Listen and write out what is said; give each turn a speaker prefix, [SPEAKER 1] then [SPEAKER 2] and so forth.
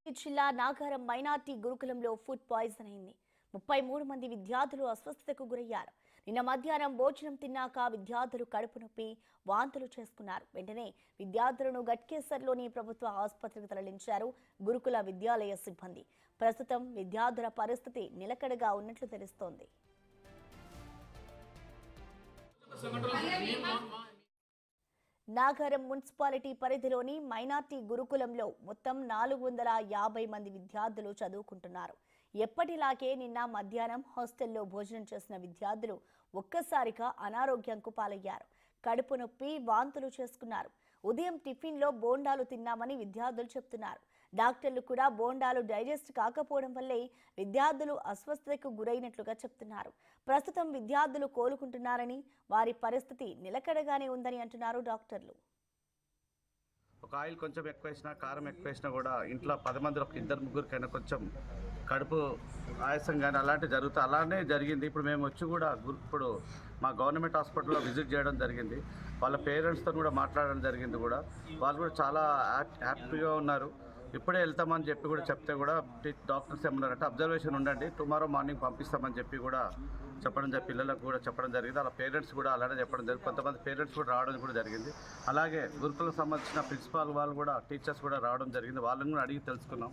[SPEAKER 1] జిల్లా నాగారం మైనార్టీ గురుకులంలో food poison అయింది. 33 మంది విద్యార్థులు అస్వస్థతకు గురయ్యారు. నిన్న మధ్యాహ్నం భోజనం తిన్నాక విద్యార్థులు కడుపు నొప్పి, వాంతులు చేసుకున్నారు. వెంటనే విద్యార్థులను గట్కేసర్లోని ప్రభుత్వ ఆసుపత్రికి తరలించారు గురుకుల విద్యాలయ సిబ్బంది. ప్రస్తుతం విద్యార్థుల పరిస్థితి నిలకడగా ఉన్నట్లు తెలుస్తోంది. నాగారం మున్సిపాలిటీ పరిధిలోని మైనార్టీ గురుకులంలో మొత్తం 450 మంది విద్యార్థులు చదువుకుంటున్నారు. ఎప్పటిలాగే నిన్న మధ్యాహ్నం హాస్టల్లో భోజనం చేసిన విద్యార్థులు ఒక్కసారిగా అనారోగ్యంకు పాలయ్యారు. కడుపు నొప్పి, వాంతులు చేసుకున్నారు. ఉదయం టిఫిన్లో బోండాలు తిన్నామని విద్యార్థులు చెప్తున్నారు. డాక్టర్లు కూడా బోండాలు డైజెస్ట్ కాకపోవడం వల్లే విద్యార్థులు అస్వస్థతకు గురైనట్లుగా చెప్తున్నారు. ప్రస్తుతం విద్యార్థులు కోలుకుంటున్నారని, వారి పరిస్థితి నిలకడగానే ఉందని అంటున్నారు డాక్టర్లు.
[SPEAKER 2] ఒక ఆయిల్ కొంచెం ఎక్కువ వేసినా, కారం ఎక్కువ వేసినా కూడా ఇంట్లో 10 మందిలో ఒక 2-3కైనా కొంచెం కడుపు ఆయాసం కానీ అలాంటివి జరుగుతాయి. అలానే జరిగింది. ఇప్పుడు మేము వచ్చి కూడా ఇప్పుడు మా గవర్నమెంట్ హాస్పిటల్లో విజిట్ చేయడం జరిగింది. వాళ్ళ పేరెంట్స్తో కూడా మాట్లాడడం జరిగింది. వాళ్ళు కూడా చాలా హ్యాపీగా ఉన్నారు. ఇప్పుడే వెళ్తామని చెప్పి కూడా చెప్తే కూడా డాక్టర్స్ ఏమన్నారంటే అబ్జర్వేషన్ ఉండండి, టుమారో మార్నింగ్ పంపిస్తామని చెప్పి కూడా పిల్లలకు కూడా చెప్పడం జరిగింది. అలా పేరెంట్స్ కూడా అలానే చెప్పడం జరిగింది. కొంతమంది పేరెంట్స్ కూడా రావడం కూడా జరిగింది. అలాగే గురుకులకు సంబంధించిన ప్రిన్సిపాల్ వాళ్ళు కూడా, టీచర్స్ కూడా రావడం జరిగింది. వాళ్ళని కూడా అడిగి తెలుసుకున్నాం.